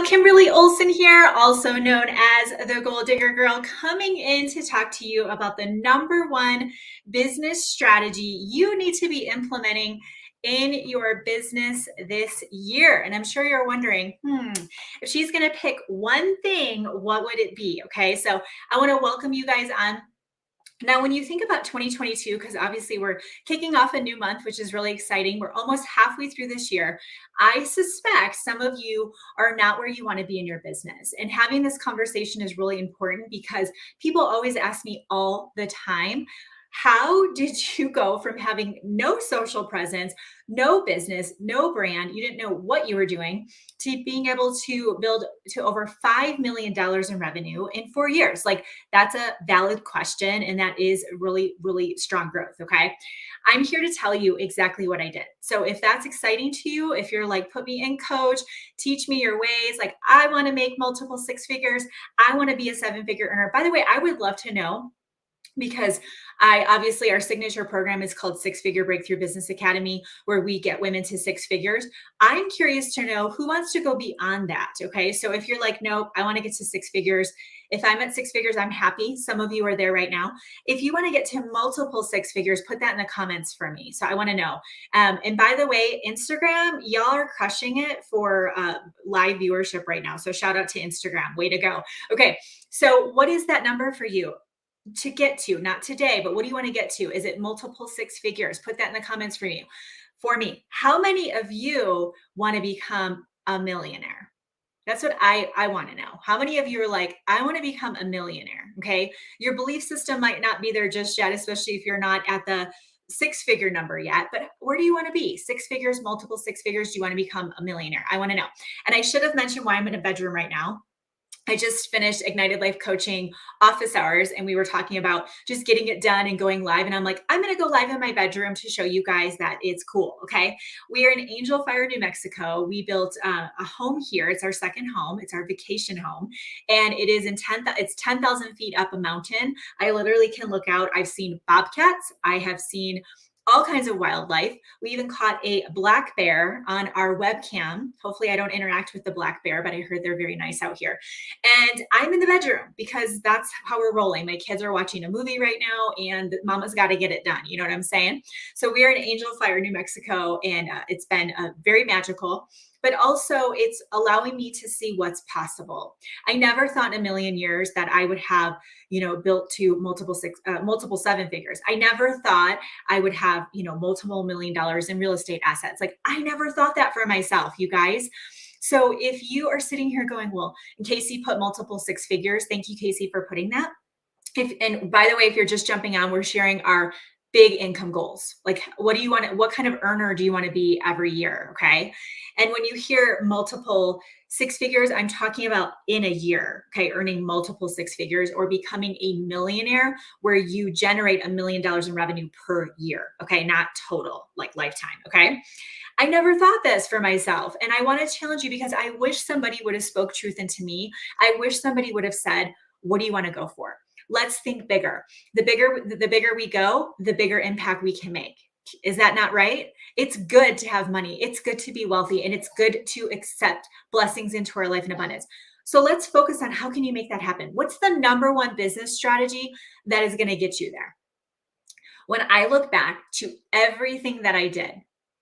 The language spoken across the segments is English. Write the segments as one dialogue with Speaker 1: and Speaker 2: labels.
Speaker 1: Kimberly Olson here, also known as the Goal Digger Girl, coming in to talk to you about the number one business strategy you need to be implementing in your business this year. And I'm sure you're wondering, if she's going to pick one thing, what would it be? Okay, so I want to welcome you guys on. Now, when you think about 2022, because obviously we're kicking off a new month, which is really exciting, we're almost halfway through this year. I suspect some of you are not where you want to be in your business. And having this conversation is really important because people always ask me all the time, how did you go from having no social presence, no business, no brand, you didn't know what you were doing, to being able to build to over $5 million in revenue in 4 years? Like, that's a valid question. And that is really, really strong growth. Okay. I'm here to tell you exactly what I did. So if that's exciting to you, if you're like, put me in, coach, teach me your ways, like I want to make multiple six figures, I want to be a 7-figure earner. By the way, I would love to know, because obviously our signature program is called 6-Figure Breakthrough Business Academy, where we get women to 6 figures. I'm curious to know who wants to go beyond that. Okay. So if you're like, nope, I want to get to 6 figures. If I'm at 6 figures, I'm happy. Some of you are there right now. If you want to get to multiple 6 figures, put that in the comments for me. So I want to know. And by the way, Instagram, y'all are crushing it for live viewership right now. So shout out to Instagram. Way to go. Okay. So what is that number for you to get to? Not today, but what do you want to get to? Is it multiple 6 figures? Put that in the comments for you. For me, how many of you want to become a millionaire? That's what I want to know. How many of you are like, I want to become a millionaire? Okay. Your belief system might not be there just yet, especially if you're not at the 6-figure number yet, but where do you want to be? 6 figures, multiple 6 figures. Do you want to become a millionaire? I want to know. And I should have mentioned why I'm in a bedroom right now. I just finished Ignited Life Coaching office hours, and we were talking about just getting it done and going live. And I'm like, I'm going to go live in my bedroom to show you guys that it's cool. Okay. We are in Angel Fire, New Mexico. We built a home here. It's our second home. It's our vacation home. And it is it's 10,000 feet up a mountain. I literally can look out. I've seen bobcats. I have seen all kinds of wildlife. We even caught a black bear on our webcam. Hopefully I don't interact with the black bear, but I heard they're very nice out here. And I'm in the bedroom because that's how we're rolling. My kids are watching a movie right now and mama's got to get it done. You know what I'm saying? So we are in Angel Fire, New Mexico, and it's been very magical, but also it's allowing me to see what's possible. I never thought in a million years that I would have, built to multiple 7 figures. I never thought I would have, multiple $1 million in real estate assets. Like, I never thought that for myself, you guys. So if you are sitting here going, well, and Casey put multiple 6 figures. Thank you, Casey, for putting that. And by the way, if you're just jumping on, we're sharing our big income goals. Like, what kind of earner do you want to be every year? Okay. And when you hear multiple 6 figures, I'm talking about in a year, okay, earning multiple 6 figures or becoming a millionaire where you generate $1 million in revenue per year. Okay. Not total, like lifetime. Okay. I never thought this for myself. And I want to challenge you because I wish somebody would have spoke truth into me. I wish somebody would have said, what do you want to go for? Let's think bigger. The bigger we go, the bigger impact we can make. Is that not right? It's good to have money. It's good to be wealthy, and it's good to accept blessings into our life in abundance. So let's focus on how can you make that happen? What's the number one business strategy that is going to get you there? When I look back to everything that I did,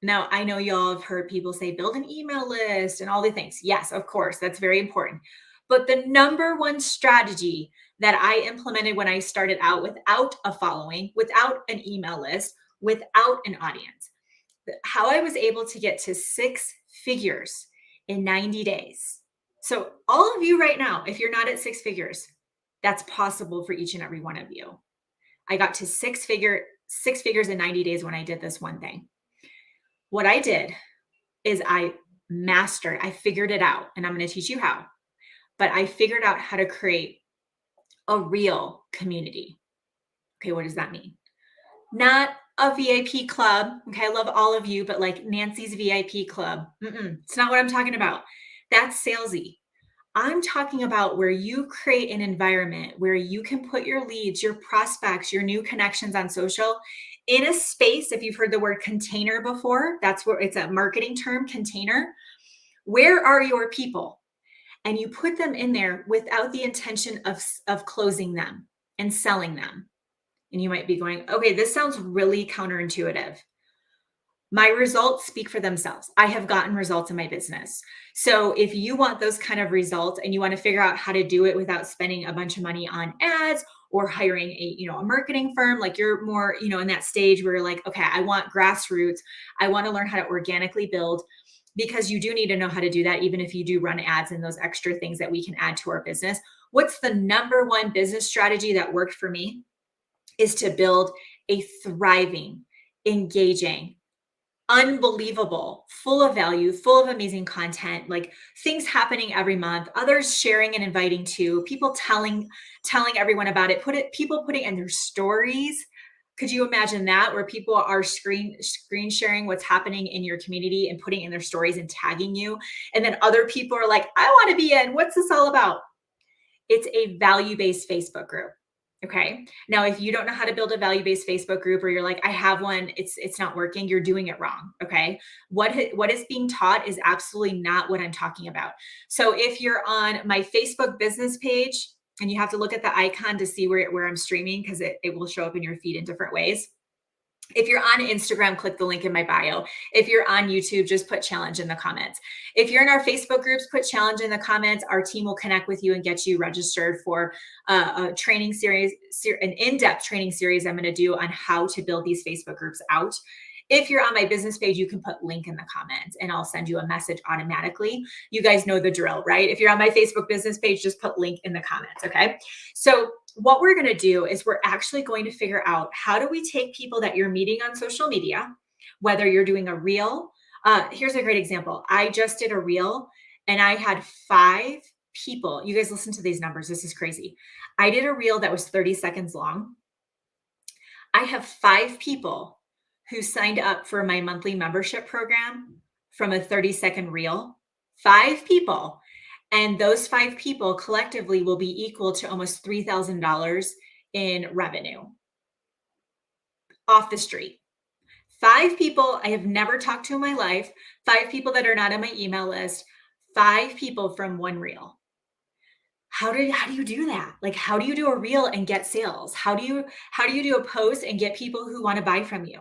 Speaker 1: now I know y'all have heard people say build an email list and all the things. Yes, of course, that's very important. But the number one strategy that I implemented when I started out without a following, without an email list, without an audience, how I was able to get to 6 figures in 90 days. So all of you right now, if you're not at 6 figures, that's possible for each and every one of you. I got to 6 figures in 90 days when I did this one thing. What I did is I figured it out, and I'm going to teach you how, but I figured out how to create a real community. Okay. What does that mean? Not a VIP club. Okay. I love all of you, but like Nancy's VIP club. It's not what I'm talking about. That's salesy. I'm talking about where you create an environment where you can put your leads, your prospects, your new connections on social in a space. If you've heard the word container before, that's where it's a marketing term, container. Where are your people? and you put them in there without the intention of closing them and selling them. And you might be going, okay, this sounds really counterintuitive. My results speak for themselves. I have gotten results in my business. So if you want those kind of results and you want to figure out how to do it without spending a bunch of money on ads or hiring a marketing firm, like you're more, in that stage where you're like, okay, I want grassroots. I want to learn how to organically build, because you do need to know how to do that, even if you do run ads and those extra things that we can add to our business. What's the number one business strategy that worked for me is to build a thriving, engaging, unbelievable, full of value, full of amazing content, like things happening every month, others sharing and inviting to, people telling everyone about it, people putting in their stories. Could you imagine that, where people are screen sharing what's happening in your community and putting in their stories and tagging you, and then other people are like, I want to be in, what's this all about? It's a value-based Facebook group. Okay. Now, if you don't know how to build a value-based Facebook group, or you're like, I have one, it's not working, you're doing it wrong. Okay. What is being taught is absolutely not what I'm talking about. So if you're on my Facebook business page, and you have to look at the icon to see where I'm streaming, because it will show up in your feed in different ways. If you're on Instagram, click the link in my bio. If you're on YouTube, just put challenge in the comments. If you're in our Facebook groups, put challenge in the comments. Our team will connect with you and get you registered for a training series, an in-depth training series I'm going to do on how to build these Facebook groups out. If you're on my business page, you can put link in the comments and I'll send you a message automatically. You guys know the drill, right? If you're on my Facebook business page, just put link in the comments, okay? So what we're going to do is we're actually going to figure out, how do we take people that you're meeting on social media, whether you're doing a reel. Here's a great example. I just did a reel and I had 5 people. You guys listen to these numbers. This is crazy. I did a reel that was 30 seconds long. I have 5 people who signed up for my monthly membership program from a 30-second reel. 5 people. And those 5 people collectively will be equal to almost $3,000 in revenue off the street. 5 people I have never talked to in my life, 5 people that are not on my email list, 5 people from one reel. How do you do that? Like, how do you do a reel and get sales? How do you do a post and get people who want to buy from you?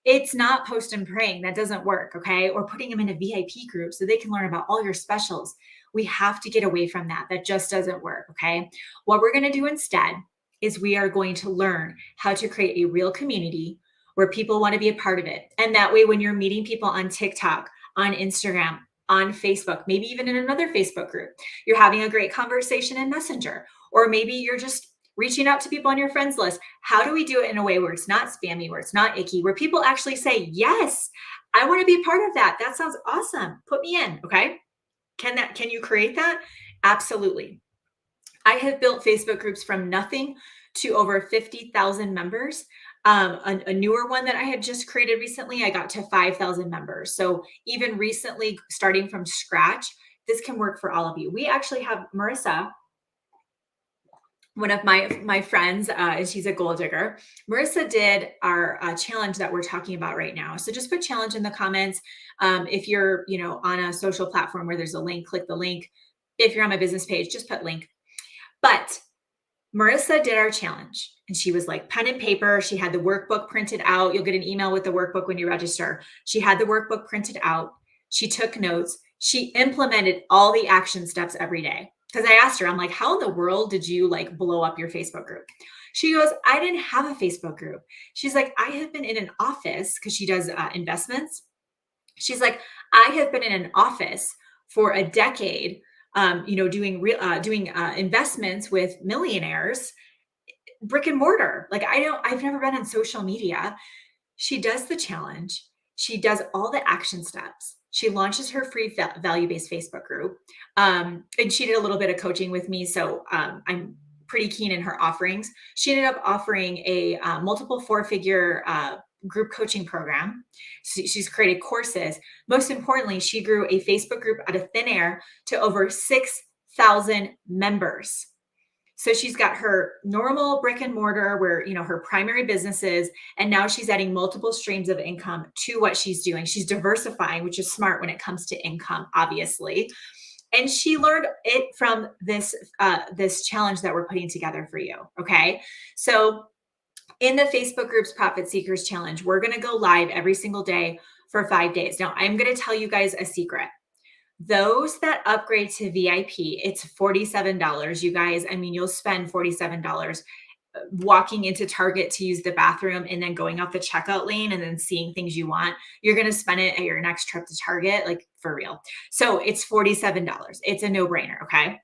Speaker 1: It's not post and praying. That doesn't work. Okay. Or putting them in a VIP group so they can learn about all your specials. We have to get away from that. That just doesn't work. Okay. What we're going to do instead is we are going to learn how to create a real community where people want to be a part of it. And that way, when you're meeting people on TikTok, on Instagram, on Facebook, maybe even in another Facebook group, you're having a great conversation in Messenger, or maybe you're just reaching out to people on your friends list. How do we do it in a way where it's not spammy, where it's not icky, where people actually say, yes, I want to be part of that. That sounds awesome. Put me in. Okay. Can you create that? Absolutely. I have built Facebook groups from nothing to over 50,000 members. A newer one that I had just created recently, I got to 5,000 members. So even recently, starting from scratch, this can work for all of you. We actually have Marissa, one of my friends, and she's a goal digger. Marissa did our challenge that we're talking about right now. So just put challenge in the comments. If you're, on a social platform where there's a link, click the link. If you're on my business page, just put link. But Marissa did our challenge, and she was like pen and paper. She had the workbook printed out. You'll get an email with the workbook when you register. She had the workbook printed out. She took notes. She implemented all the action steps every day. Because I asked her, I'm like, how in the world did you blow up your Facebook group? She goes, I didn't have a Facebook group. She's like, I have been in an office, because she does investments. She's like, I have been in an office for a decade, doing investments with millionaires, brick and mortar. I've never been on social media. She does the challenge. She does all the action steps. She launches her free value-based Facebook group. And she did a little bit of coaching with me. So I'm pretty keen in her offerings. She ended up offering a multiple 4-figure group coaching program. She's created courses. Most importantly, she grew a Facebook group out of thin air to over 6,000 members. So she's got her normal brick and mortar where, her primary business is, and now she's adding multiple streams of income to what she's doing. She's diversifying, which is smart when it comes to income, obviously. And she learned it from this challenge that we're putting together for you. Okay. So in the Facebook group's Profit Seekers Challenge, we're going to go live every single day for 5 days. Now, I'm going to tell you guys a secret. Those that upgrade to VIP, it's $47. You guys, I mean, you'll spend $47 walking into Target to use the bathroom and then going out the checkout lane and then seeing things you want. You're going to spend it at your next trip to Target, like for real. So it's $47. It's a no brainer. Okay.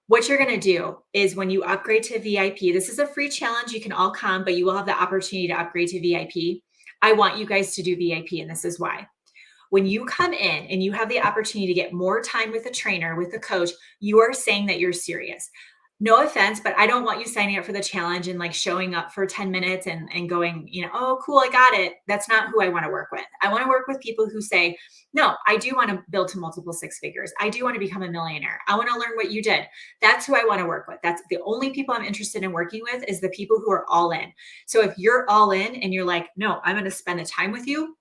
Speaker 1: What you're going to do is when you upgrade to VIP, this is a free challenge. You can all come, but you will have the opportunity to upgrade to VIP. I want you guys to do VIP, and this is why. When you come in and you have the opportunity to get more time with a trainer, with a coach, you are saying that you're serious. No offense, but I don't want you signing up for the challenge and like showing up for 10 minutes and going, oh, cool, I got it. That's not who I want to work with. I want to work with people who say, no, I do want to build to multiple six figures. I do want to become a millionaire. I want to learn what you did. That's who I want to work with. That's the only people I'm interested in working with, is the people who are all in. So if you're all in and you're like, no, I'm going to spend the time with you,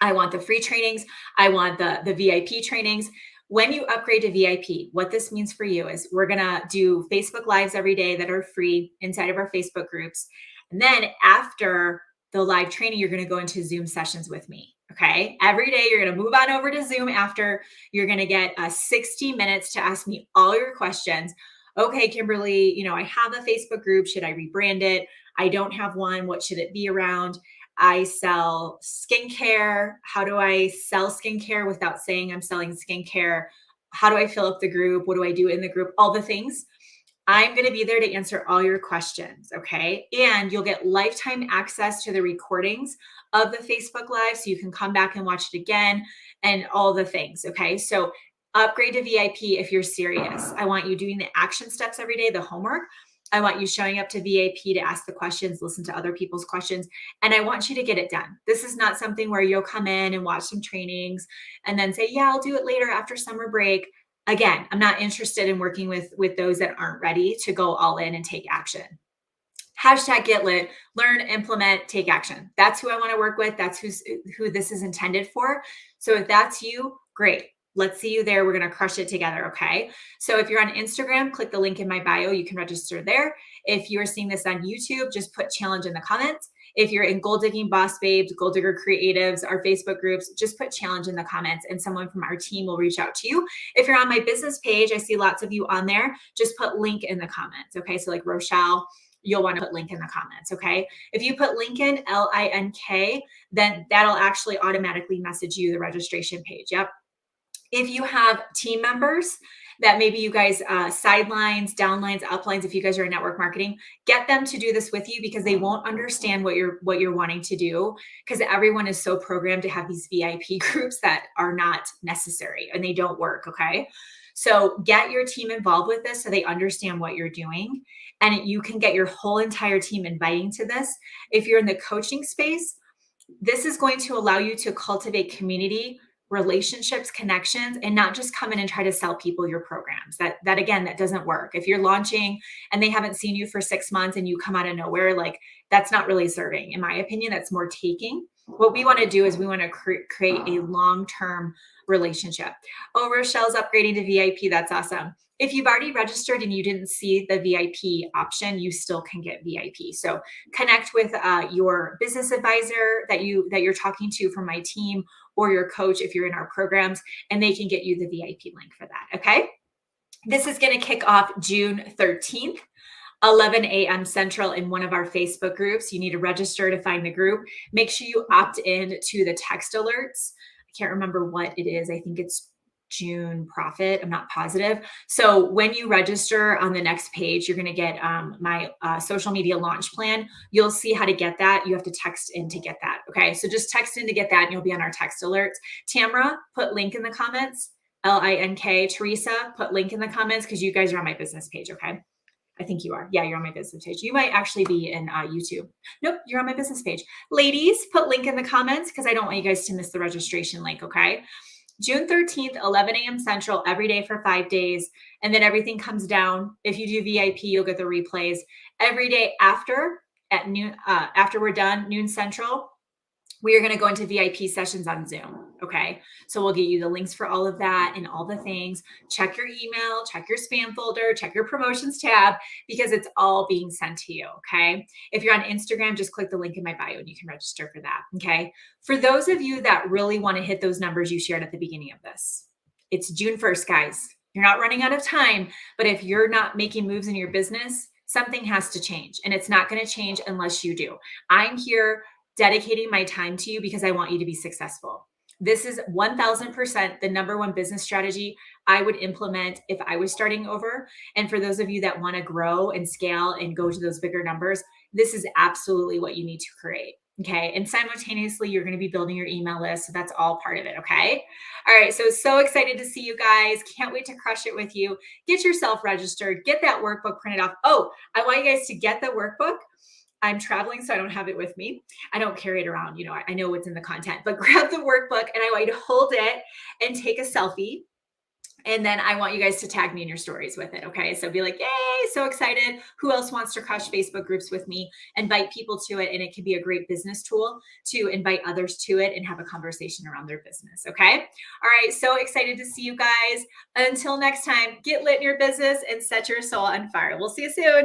Speaker 1: I want the free trainings, I want the VIP trainings. When you upgrade to VIP, what this means for you is we're going to do Facebook Lives every day that are free inside of our Facebook groups. And then after the live training, you're going to go into Zoom sessions with me. Okay. Every day you're going to move on over to Zoom after. You're going to get 60 minutes to ask me all your questions. Okay, Kimberly, I have a Facebook group. Should I rebrand it? I don't have one. What should it be around? I sell skincare. How do I sell skincare without saying I'm selling skincare? How do I fill up the group? What do I do in the group? All the things. I'm going to be there to answer all your questions. Okay. And you'll get lifetime access to the recordings of the Facebook Live. So you can come back and watch it again and all the things. Okay. So upgrade to VIP if you're serious. I want you doing the action steps every day, the homework. I want you showing up to VIP to ask the questions, listen to other people's questions, and I want you to get it done. This is not something where you'll come in and watch some trainings and then say, yeah, I'll do it later after summer break. Again, I'm not interested in working with those that aren't ready to go all in and take action. Hashtag get lit, learn, implement, take action. That's who I want to work with. That's who this is intended for. So if that's you, great. Let's see you there. We're going to crush it together. Okay. So if you're on Instagram, click the link in my bio. You can register there. If you are seeing this on YouTube, just put challenge in the comments. If you're in Gold Digging Boss Babes, Gold Digger Creatives, our Facebook groups, just put challenge in the comments and someone from our team will reach out to you. If you're on my business page, I see lots of you on there. Just put link in the comments. Okay. So like Rochelle, you'll want to put link in the comments. Okay. If you put Lincoln, LINK, then that'll actually automatically message you the registration page. Yep. If you have team members that maybe you guys sidelines, downlines, uplines, if you guys are in network marketing, get them to do this with you because they won't understand what you're wanting to do, because everyone is so programmed to have these VIP groups that are not necessary and they don't work. Okay. So get your team involved with this so they understand what you're doing, and you can get your whole entire team inviting to this. If you're in the coaching space, this is going to allow you to cultivate community, relationships, connections, and not just come in and try to sell people your programs. That again, that doesn't work. If you're launching and they haven't seen you for 6 months and you come out of nowhere, like that's not really serving. In my opinion, that's more taking. What we want to do is we want to create a long-term relationship. Oh, Rochelle's upgrading to VIP. That's awesome. If you've already registered and you didn't see the VIP option, you still can get VIP. So connect with your business advisor that you're talking to from my team, or your coach if you're in our programs, and they can get you the VIP link for that. Okay. This is going to kick off June 13th. 11 a.m. Central in one of our Facebook groups. You need to register to find the group. Make sure you opt in to the text alerts. I can't remember what it is. I think it's June Profit. I'm not positive. So when you register on the next page, you're going to get my social media launch plan. You'll see how to get that. You have to text in to get that. Okay. So just text in to get that and you'll be on our text alerts. Tamra, put link in the comments. LINK. Teresa, put link in the comments because you guys are on my business page. Okay. I think you are. Yeah, you're on my business page. You might actually be in YouTube. Nope, you're on my business page. Ladies, put link in the comments because I don't want you guys to miss the registration link, okay? June 13th, 11 a.m. Central, every day for 5 days. And then everything comes down. If you do VIP, you'll get the replays every day after at noon. After we're done, noon Central, we are going to go into VIP sessions on Zoom. Okay. So we'll get you the links for all of that and all the things. Check your email, check your spam folder, check your promotions tab, because it's all being sent to you. Okay. If you're on Instagram, just click the link in my bio and you can register for that. Okay. For those of you that really want to hit those numbers you shared at the beginning of this, it's June 1st, guys. You're not running out of time, but if you're not making moves in your business, something has to change, and it's not going to change unless you do. I'm here dedicating my time to you because I want you to be successful. This is 1000% the number one business strategy I would implement if I was starting over. And for those of you that want to grow and scale and go to those bigger numbers, this is absolutely what you need to create. Okay. And simultaneously, you're going to be building your email list. So that's all part of it. Okay. All right. So excited to see you guys. Can't wait to crush it with you. Get yourself registered, get that workbook printed off. Oh, I want you guys to get the workbook. I'm traveling, so I don't have it with me. I don't carry it around. I know what's in the content, but grab the workbook and I want you to hold it and take a selfie. And then I want you guys to tag me in your stories with it. Okay. So be like, yay, so excited. Who else wants to crush Facebook groups with me? Invite people to it. And it can be a great business tool to invite others to it and have a conversation around their business. Okay. All right. So excited to see you guys. Until next time, get lit in your business and set your soul on fire. We'll see you soon.